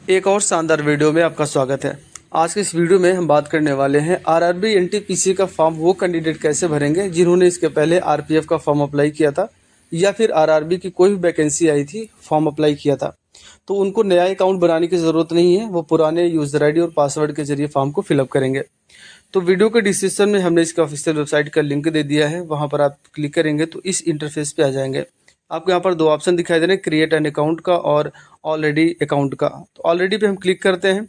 एक और शानदार वीडियो में आपका स्वागत है। आज के इस वीडियो में हम बात करने वाले हैं आरआरबी एनटीपीसी का फॉर्म वो कैंडिडेट कैसे भरेंगे जिन्होंने इसके पहले आरपीएफ का फॉर्म अप्लाई किया था या फिर आरआरबी की कोई भी वैकेंसी आई थी फॉर्म अप्लाई किया था, तो उनको नया अकाउंट बनाने की ज़रूरत नहीं है। वो पुराने यूज़र आईडी और पासवर्ड के जरिए फॉर्म को फिलअप करेंगे। तो वीडियो के डिस्क्रिप्शन में हमने इसका ऑफिशियल वेबसाइट का लिंक दे दिया है, वहाँ पर आप क्लिक करेंगे तो इस इंटरफेस पे आ जाएंगे। आपको यहाँ पर दो ऑप्शन दिखाई दे रहे हैं, क्रिएट एन अकाउंट का और ऑलरेडी अकाउंट का। तो ऑलरेडी पे हम क्लिक करते हैं।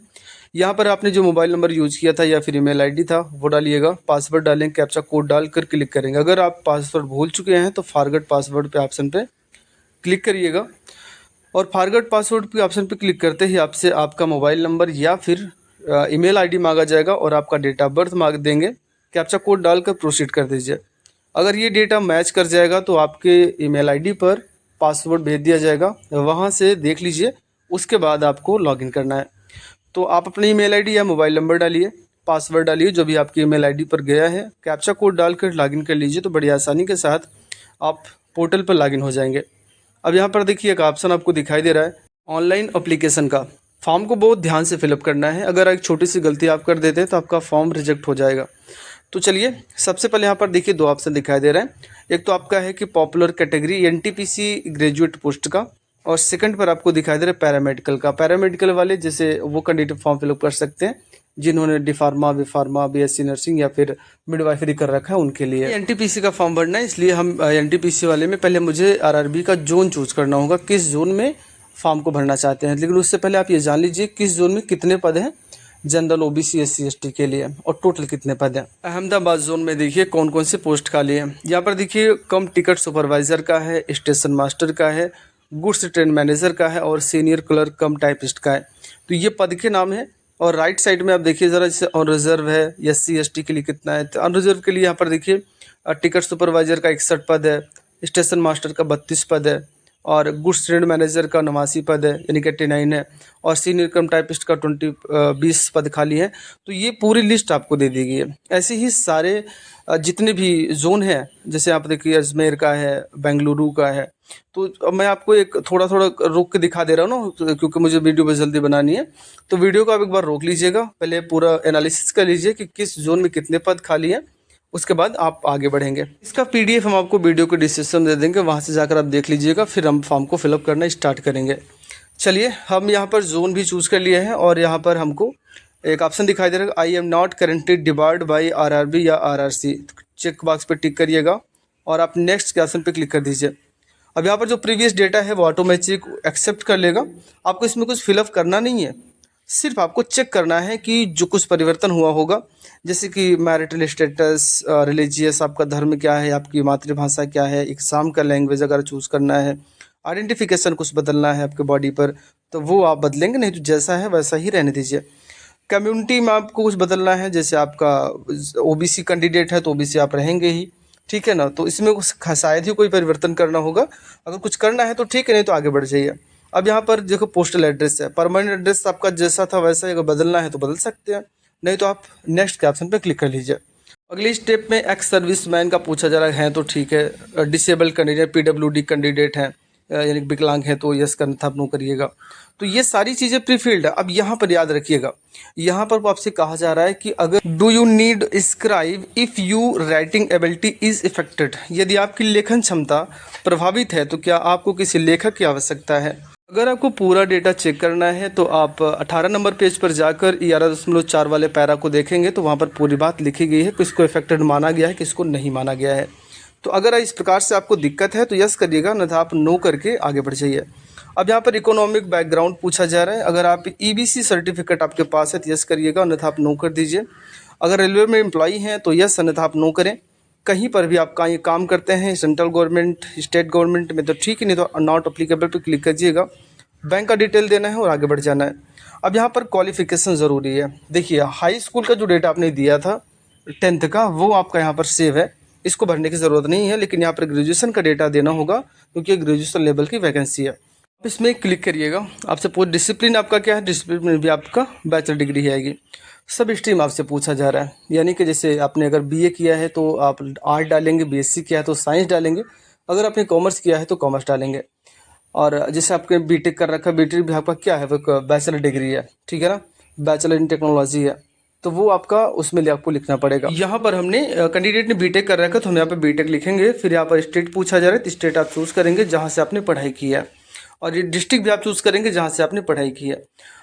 यहाँ पर आपने जो मोबाइल नंबर यूज़ किया था या फिर ईमेल आईडी था वो डालिएगा, पासवर्ड डालेंगे, कैप्चा कोड डालकर क्लिक करेंगे। अगर आप पासवर्ड भूल चुके हैं तो फॉरगेट पासवर्ड पे ऑप्शन पे क्लिक करिएगा और फॉरगेट पासवर्ड पे ऑप्शन पे क्लिक करते ही आपसे आपका मोबाइल नंबर या फिर ईमेल आईडी मांगा जाएगा और आपका डेट ऑफ बर्थ मांग देंगे। कैप्चा कोड डालकर प्रोसीड कर दीजिए। अगर ये डेटा मैच कर जाएगा तो आपके ईमेल आईडी पर पासवर्ड भेज दिया जाएगा, वहाँ से देख लीजिए। उसके बाद आपको लॉगिन करना है। तो आप अपनी ईमेल आईडी या मोबाइल नंबर डालिए, पासवर्ड डालिए जो भी आपकी ईमेल आईडी पर गया है, कैप्चा कोड डालकर लॉगिन कर लीजिए। तो बड़ी आसानी के साथ आप पोर्टल पर लॉगिन हो जाएंगे। अब यहाँ पर देखिए एक ऑप्शन आपको दिखाई दे रहा है ऑनलाइन एप्लीकेशन का। फॉर्म को बहुत ध्यान से फिलअप करना है। अगर एक छोटी सी गलती आप कर देते हैं तो आपका फॉर्म रिजेक्ट हो जाएगा। तो चलिए सबसे पहले यहाँ पर देखिए दो ऑप्शन दिखाई दे रहे हैं। एक तो आपका है कि popular category NTPC graduate post का, और सेकंड पर आपको दिखाई दे रहा है पैरामेडिकल का। पैरामेडिकल वाले जैसे वो कैंडिडेट फॉर्म फिलअप कर सकते हैं जिन्होंने D pharma, B pharma, BSc nursing या फिर मिडवाइफरी कर रखा है उनके लिए एनटीपीसी का फॉर्म भरना है। इसलिए हम एनटीपीसी वाले में पहले मुझे आरआरबी का जोन चूज करना होगा, किस जोन में फॉर्म को भरना चाहते हैं। लेकिन उससे पहले आप ये जान लीजिए किस जोन में कितने पद हैं जनरल, ओबीसी, एससी, एसटी के लिए, और टोटल कितने पद हैं। अहमदाबाद जोन में देखिए कौन कौन से पोस्ट खाली हैं। यहाँ पर देखिए कम टिकट सुपरवाइजर का है, स्टेशन मास्टर का है, गुड्स ट्रेन मैनेजर का है और सीनियर क्लर्क कम टाइपिस्ट का है। तो ये पद के नाम है। और राइट साइड में आप देखिए ज़रा, जैसे ऑन रिजर्व है, एससी एसटी के लिए कितना है। तो ऑन रिजर्व के लिए यहाँ पर देखिए टिकट सुपरवाइजर का 61 पद है, स्टेशन मास्टर का 32 पद है और गुड्स ट्रेड मैनेजर का 89 पद है यानी कि 89 है, और सीनियर कम टाइपिस्ट का 20 पद खाली है। तो ये पूरी लिस्ट आपको दे दी गई है। ऐसे ही सारे जितने भी जोन हैं, जैसे आप देखिए अजमेर का है, बेंगलुरु का है। तो अब मैं आपको एक थोड़ा थोड़ा रोक के दिखा दे रहा हूँ ना, क्योंकि मुझे वीडियो बहुत जल्दी बनानी है। तो वीडियो को आप एक बार रोक लीजिएगा, पहले पूरा एनालिसिस कर लीजिए कि किस जोन में कितने पद खाली हैं, उसके बाद आप आगे बढ़ेंगे। इसका पीडीएफ हम आपको वीडियो को डिस्क्रिप्शन दे देंगे, वहाँ से जाकर आप देख लीजिएगा। फिर हम फॉर्म को फिलअप करना स्टार्ट करेंगे। चलिए हम यहाँ पर जोन भी चूज़ कर लिए हैं और यहाँ पर हमको एक ऑप्शन दिखाई दे रहा है, I am not currently debarred by RRB या आरआरसी। चेक बॉक्स पर टिक करिएगा और आप नेक्स्ट के ऑप्शन पर क्लिक कर दीजिए। अब यहाँ पर जो प्रीवियस डेटा है वो ऑटोमेटिक एक्सेप्ट कर लेगा। आपको इसमें कुछ फिलअप करना नहीं है, सिर्फ आपको चेक करना है कि जो कुछ परिवर्तन हुआ होगा, जैसे कि मैरिटल स्टेटस, रिलीजियस, आपका धर्म क्या है, आपकी मातृभाषा क्या है, एग्ज़ाम का लैंग्वेज अगर चूज़ करना है, आइडेंटिफिकेशन कुछ बदलना है आपके बॉडी पर तो वो आप बदलेंगे, नहीं तो जैसा है वैसा ही रहने दीजिए। कम्युनिटी में आपको कुछ बदलना है, जैसे आपका ओबीसी कैंडिडेट है तो ओबीसी आप रहेंगे ही, ठीक है ना। तो इसमें कुछ शायद ही कोई परिवर्तन करना होगा। अगर कुछ करना है तो ठीक है, नहीं तो आगे बढ़ जाइए। अब यहाँ पर देखो पोस्टल एड्रेस है, परमानेंट एड्रेस आपका जैसा था वैसा ही, अगर बदलना है तो बदल सकते हैं, नहीं तो आप नेक्स्ट के ऑप्शन पर क्लिक कर लीजिए। अगली स्टेप में एक्स सर्विसमैन का पूछा जा रहा है तो ठीक है, डिसेबल कैंडिडेट, पीडब्ल्यूडी कैंडिडेट हैं यानी विकलांग है तो यस करना था, आप नो करिएगा। तो ये सारी चीज़ें प्री फील्ड है। अब यहाँ पर याद रखिएगा, यहाँ पर आपसे कहा जा रहा है कि अगर do you need scribe if you writing ability is affected, यदि आपकी लेखन क्षमता प्रभावित है तो क्या आपको किसी लेखक की आवश्यकता है। अगर आपको पूरा डेटा चेक करना है तो आप 18 नंबर पेज पर जाकर 11.4 वाले पैरा को देखेंगे तो वहाँ पर पूरी बात लिखी गई है, किसको इफेक्टेड माना गया है, किसको नहीं माना गया है। तो अगर इस प्रकार से आपको दिक्कत है तो यस करिएगा, नहीं तो आप नो करके आगे बढ़ जाइए। अब यहाँ पर इकोनॉमिक बैकग्राउंड पूछा जा रहा है। अगर आप ईबीसी सर्टिफिकेट आपके पास है तो यस करिएगा, अन्यथा आप नो कर दीजिए। अगर रेलवे में एम्प्लॉई हैं तो यस, अन्यथा आप नो करें। कहीं पर भी आप कहीं काम करते हैं, सेंट्रल गवर्नमेंट, स्टेट गवर्नमेंट में तो ठीक है, नहीं तो नॉट अप्लीकेबल पर क्लिक कीजिएगा। बैंक का डिटेल देना है और आगे बढ़ जाना है। अब यहाँ पर क्वालिफिकेशन ज़रूरी है। देखिए हाई स्कूल का जो डेटा आपने दिया था 10th का, वो आपका यहाँ पर सेव है, इसको भरने की ज़रूरत नहीं है। लेकिन यहाँ पर ग्रेजुएशन का डेटा देना होगा क्योंकि ग्रेजुएशन लेवल की वैकेंसी है। आप इसमें क्लिक करिएगा। आपसे पूछ डिसिप्लिन आपका क्या है, डिसिप्लिन में भी आपका बैचलर डिग्री आएगी। सब स्ट्रीम आपसे पूछा जा रहा है, यानी कि जैसे आपने अगर बीए किया है तो आप आर्ट डालेंगे, बीएससी किया है तो साइंस डालेंगे, अगर आपने कॉमर्स किया है तो कॉमर्स डालेंगे। और जैसे आपके बीटेक कर रखा है, बीटेक भी आपका क्या है, वो बैचलर डिग्री है, ठीक है ना, बैचलर इन टेक्नोलॉजी है, तो वो आपका उसमें आपको लिखना पड़ेगा। यहाँ पर हमने कैंडिडेट ने बीटेक कर रखा है तो हम यहाँ पे बीटेक लिखेंगे। फिर यहाँ पर स्टेट पूछा जा रहा है तो स्टेट आप चूज़ करेंगे जहाँ से आपने पढ़ाई की है, और ये डिस्ट्रिक्ट भी आप चूज़ करेंगे जहाँ से आपने पढ़ाई की है।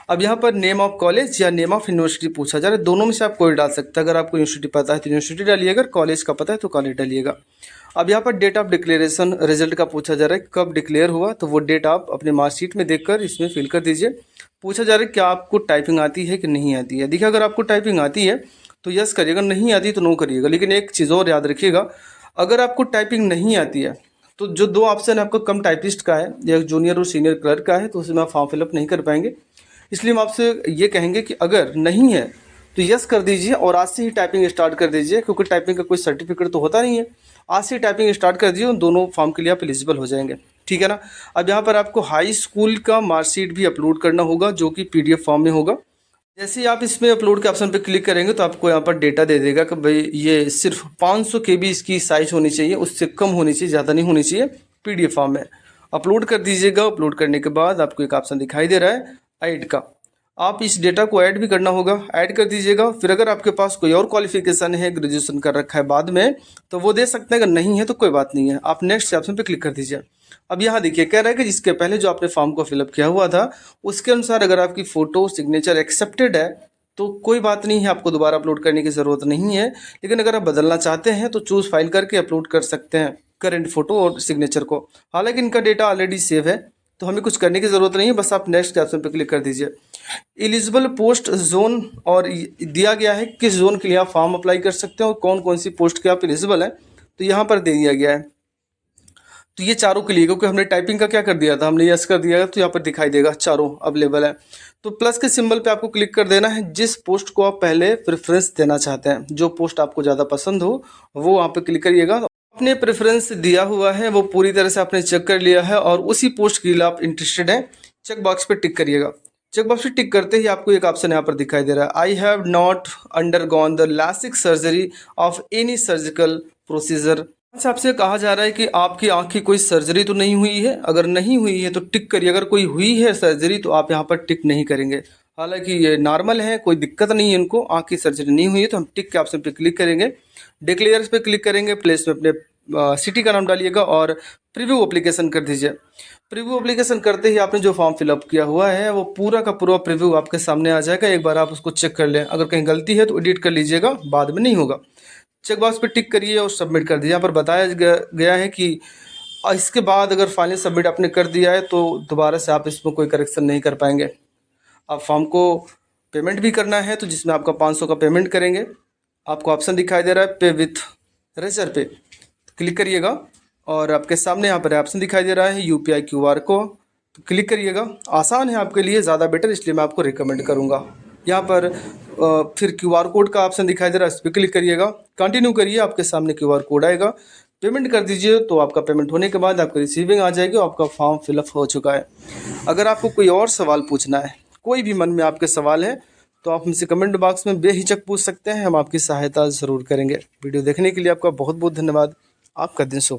अब यहाँ पर नेम ऑफ कॉलेज या नेम ऑफ यूनिवर्सिटी पूछा जा रहा है, दोनों में से आप कोई डाल सकते हैं। अगर आपको यूनिवर्सिटी पता है तो यूनिवर्सिटी डालिएगा, अगर कॉलेज का पता है तो कॉलेज डालिएगा। अब यहाँ पर डेट ऑफ डिक्लेरेशन रिजल्ट का पूछा जा रहा है, कब डिक्लेयर हुआ, तो वो डेट आप अपने मार्कशीट में देखकर इसमें फिल कर दीजिए। पूछा जा रहा है क्या आपको टाइपिंग आती है कि नहीं आती है। देखिए, अगर आपको टाइपिंग आती है तो यस करिएगा, नहीं आती तो नो करिएगा। लेकिन एक चीज़ और याद रखिएगा, अगर आपको टाइपिंग नहीं आती है तो जो दो ऑप्शन आपका कम टाइपिस्ट का है या जूनियर और सीनियर क्लर्क का है, तो उसमें आप फॉर्म फिलअप नहीं कर पाएंगे। इसलिए हम आपसे ये कहेंगे कि अगर नहीं है तो यस कर दीजिए और आज से ही टाइपिंग स्टार्ट कर दीजिए, क्योंकि टाइपिंग का कोई सर्टिफिकेट तो होता नहीं है। आज से टाइपिंग स्टार्ट कर दीजिए, उन दोनों फॉर्म के लिए आप एलिजिबल हो जाएंगे, ठीक है ना। अब यहाँ पर आपको हाई स्कूल का मार्कशीट भी अपलोड करना होगा, जो कि PDF फॉर्म में होगा। जैसे ही आप इसमें अपलोड के ऑप्शन पे क्लिक करेंगे तो आपको यहाँ पर डेटा दे देगा कि भाई ये सिर्फ 500 KB इसकी साइज होनी चाहिए, उससे कम होनी चाहिए, ज़्यादा नहीं होनी चाहिए। PDF फॉर्म में अपलोड कर दीजिएगा। अपलोड करने के बाद आपको एक ऑप्शन दिखाई दे रहा है ऐड का, आप इस डेटा को ऐड भी करना होगा, ऐड कर दीजिएगा। फिर अगर आपके पास कोई और क्वालिफिकेशन है, ग्रेजुएशन कर रखा है बाद में, तो वो दे सकते हैं। अगर नहीं है तो कोई बात नहीं है, आप नेक्स्ट ऑप्शन पे क्लिक कर दीजिए। अब यहाँ देखिए कह रहा है कि जिसके पहले जो आपने फॉर्म को फिलअप किया हुआ था उसके अनुसार अगर आपकी फ़ोटो सिग्नेचर एक्सेप्टेड है तो कोई बात नहीं है, आपको दोबारा अपलोड करने की ज़रूरत नहीं है। लेकिन अगर आप बदलना चाहते हैं तो चूज़ फाइल करके अपलोड कर सकते हैं करेंट फ़ोटो और सिग्नेचर को। हालांकि इनका डेटा ऑलरेडी सेव है तो हमें कुछ करने की ज़रूरत नहीं है, बस आप नेक्स्ट ऑप्शन पर क्लिक कर दीजिए। एलिजिबल पोस्ट जोन और दिया गया है किस जोन के लिए आप फॉर्म अप्लाई कर सकते हैं और कौन कौन सी पोस्ट के आप एलिजिबल हैं, तो यहाँ पर दे दिया गया है। तो ये चारों के लिए, क्योंकि हमने टाइपिंग का क्या कर दिया था, हमने यस कर दिया तो यहाँ पर दिखाई देगा चारों अवेलेबल है। तो प्लस के सिंबल पे आपको क्लिक कर देना है जिस पोस्ट को आप पहले प्रेफरेंस देना चाहते हैं, जो पोस्ट आपको ज़्यादा पसंद हो वो वहाँ पे क्लिक करिएगा। आपने प्रेफरेंस दिया हुआ है वो पूरी तरह से आपने चेक कर लिया है और उसी पोस्ट के लिए आप इंटरेस्टेड हैं, चेक बॉक्स पे टिक करिएगा। चेक बॉक्स पे टिक करते ही आपको एक ऑप्शन यहाँ पर दिखाई दे रहा है, I have not undergone the LASIK surgery of any surgical procedure. अच्छा, आपसे कहा जा रहा है कि आपकी आँख की कोई सर्जरी तो नहीं हुई है। अगर नहीं हुई है तो टिक करिए, अगर कोई हुई है सर्जरी तो आप यहाँ पर टिक नहीं करेंगे। हालांकि ये नॉर्मल है, कोई दिक्कत नहीं है, इनको आँख की सर्जरी नहीं हुई है तो हम टिक के ऑप्शन पे क्लिक करेंगे। डिक्लेयर्स पे क्लिक करेंगे, प्लेस में अपने सिटी का नाम डालिएगा और प्रीव्यू एप्लीकेशन कर दीजिए। प्रीव्यू एप्लीकेशन करते ही आपने जो फॉर्म फिलअप किया हुआ है वो पूरा का पूरा प्रीव्यू आपके सामने आ जाएगा। एक बार आप उसको चेक कर लें, अगर कहीं गलती है तो एडिट कर लीजिएगा, बाद में नहीं होगा। चेक बॉक्स पे टिक करिए और सबमिट कर दीजिए। यहाँ पर बताया गया है कि इसके बाद अगर फाइनल सबमिट आपने कर दिया है तो दोबारा से आप इसमें कोई करेक्शन नहीं कर पाएंगे। आप फॉर्म को पेमेंट भी करना है तो जिसमें आपका 500 का पेमेंट करेंगे। आपको ऑप्शन दिखाई दे रहा है पे विथ रेजर पे, क्लिक करिएगा और आपके सामने यहाँ पर ऑप्शन दिखाई दे रहा है UPI QR को, तो क्लिक करिएगा। आसान है आपके लिए, ज़्यादा बेटर, इसलिए मैं आपको रिकमेंड करूँगा। यहाँ पर फिर QR कोड का ऑप्शन दिखाई दे रहा है, इस पर क्लिक करिएगा, कंटिन्यू करिए, आपके सामने QR कोड आएगा, पेमेंट कर दीजिए। तो आपका पेमेंट होने के बाद आपकी रिसीविंग आ जाएगी और आपका फॉर्म फिलअप हो चुका है। अगर आपको कोई और सवाल पूछना है, कोई भी मन में आपके सवाल है, तो आप हमसे कमेंट बॉक्स में बेहिचक पूछ सकते हैं, हम आपकी सहायता ज़रूर करेंगे। वीडियो देखने के लिए आपका बहुत बहुत धन्यवाद। आपका दिन शुभ।